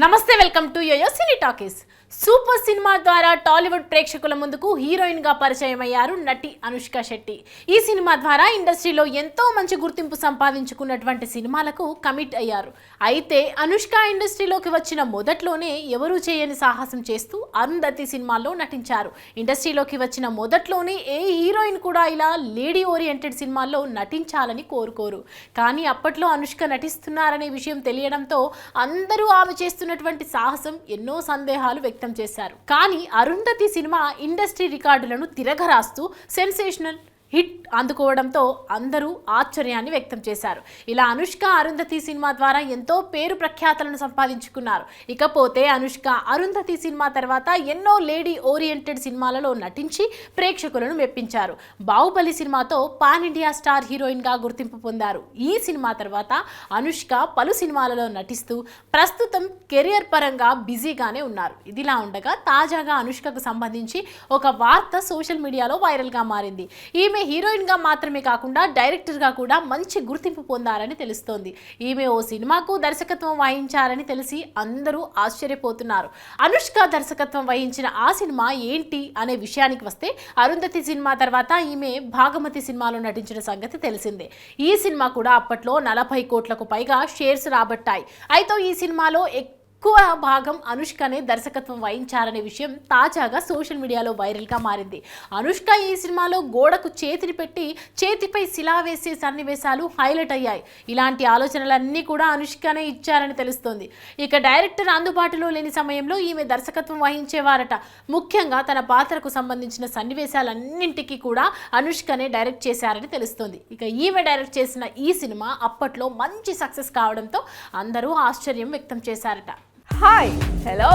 నమస్తే, welcome to Yoyo Cine Talkies. Super cinema ద్వారా టాలీవుడ్ ప్రేక్షకుల ముందుకు హీరోయిన్ గా పరిచయం అయ్యారు నటి అనుష్క శెట్టి. ఈ సినిమా ద్వారా ఇండస్ట్రీలో ఎంతో మంచి గుర్తింపు సంపాదించుకున్నటువంటి సినిమాలకు కమిట్ అయ్యారు. అయితే అనుష్క ఇండస్ట్రీలోకి వచ్చిన మొదట్లోనే ఎవరూ చేయని సాహసం చేస్తూ అరుంధతి సినిమాల్లో నటించారు. ఇండస్ట్రీలోకి వచ్చిన మొదట్లోనే ఏ హీరోయిన్ కూడా ఇలా లేడీ ఓరియంటెడ్ సినిమాల్లో నటించాలని కోరుకోరు. కానీ అప్పట్లో అనుష్క నటిస్తున్నారనే విషయం తెలియడంతో అందరూ ఆమె చేస్తున్నటువంటి సాహసం ఎన్నో సందేహాలు వ్యక్తం చేశారు. కానీ అరుంధతి సినిమా ఇండస్ట్రీ రికార్డులను తిరగరాస్తూ సెన్సేషనల్ హిట్ అందుకోవడంతో అందరూ ఆశ్చర్యాన్ని వ్యక్తం చేశారు. ఇలా అనుష్క అరుంధతి సినిమా ద్వారా ఎంతో పేరు ప్రఖ్యాతలను సంపాదించుకున్నారు. ఇకపోతే అనుష్క అరుంధతి సినిమా తర్వాత ఎన్నో లేడీ ఓరియంటెడ్ సినిమాలలో నటించి ప్రేక్షకులను మెప్పించారు. బాహుబలి సినిమాతో పాన్ ఇండియా స్టార్ హీరోయిన్ గా గుర్తింపు పొందారు. ఈ సినిమా తర్వాత అనుష్క పలు సినిమాలలో నటిస్తూ ప్రస్తుతం కెరియర్ పరంగా బిజీగానే ఉన్నారు. ఇదిలా ఉండగా తాజాగా అనుష్కకు సంబంధించి ఒక వార్త సోషల్ మీడియాలో వైరల్ గా మారింది. ఈమె హీరోయిన్ గా మాత్రమే కాకుండా డైరెక్టర్ గా కూడా మంచి గుర్తింపు పొందారని తెలుస్తోంది. ఈమె ఓ సినిమాకు దర్శకత్వం వహించారని తెలిసి అందరూ ఆశ్చర్యపోతున్నారు. అనుష్క దర్శకత్వం వహించిన ఆ సినిమా ఏంటి అనే విషయానికి వస్తే, అరుంధతి సినిమా తర్వాత ఈమె భాగమతి సినిమాలో నటించిన సంగతి తెలిసిందే. ఈ సినిమా కూడా అప్పట్లో 40 కోట్లకు పైగా షేర్స్ రాబట్టాయి. అయితే ఈ సినిమాలో ఎక్కువ భాగం అనుష్కనే దర్శకత్వం వహించారనే విషయం తాజాగా సోషల్ మీడియాలో వైరల్గా మారింది. అనుష్క ఈ సినిమాలో గోడకు చేతిని పెట్టి చేతిపై శిలా వేసే సన్నివేశాలు హైలైట్ అయ్యాయి. ఇలాంటి ఆలోచనలన్నీ కూడా అనుష్కనే ఇచ్చారని తెలుస్తోంది. ఇక డైరెక్టర్ అందుబాటులో లేని సమయంలో ఈమె దర్శకత్వం వహించేవారట. ముఖ్యంగా తన పాత్రకు సంబంధించిన సన్నివేశాలన్నింటికీ కూడా అనుష్కనే డైరెక్ట్ చేశారని తెలుస్తోంది. ఇక ఈమె డైరెక్ట్ చేసిన ఈ సినిమా అప్పట్లో మంచి సక్సెస్ కావడంతో అందరూ ఆశ్చర్యం వ్యక్తం చేశారట. హాయ్, హలో,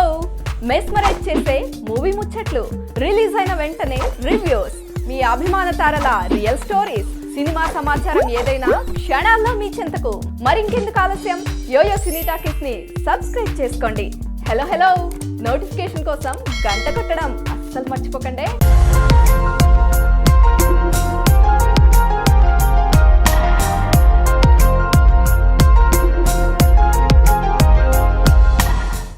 మెస్మరైజ్ చేసే మూవీ ముచ్చట్లు, రిలీజ్ అయిన వెంటనే రివ్యూస్, మీ అభిమాన తారల రియల్ స్టోరీస్, సినిమా సమాచారం ఏదైనా క్షణాల్లో మీ చెంతకు. మరింకెందుకు ఆలస్యం, యోయో సినీ టాకీస్ ని సబ్స్క్రైబ్ చేసుకోండి. హలో హలో నోటిఫికేషన్ కోసం గంట కొట్టడం అస్సలు మర్చిపోకండి.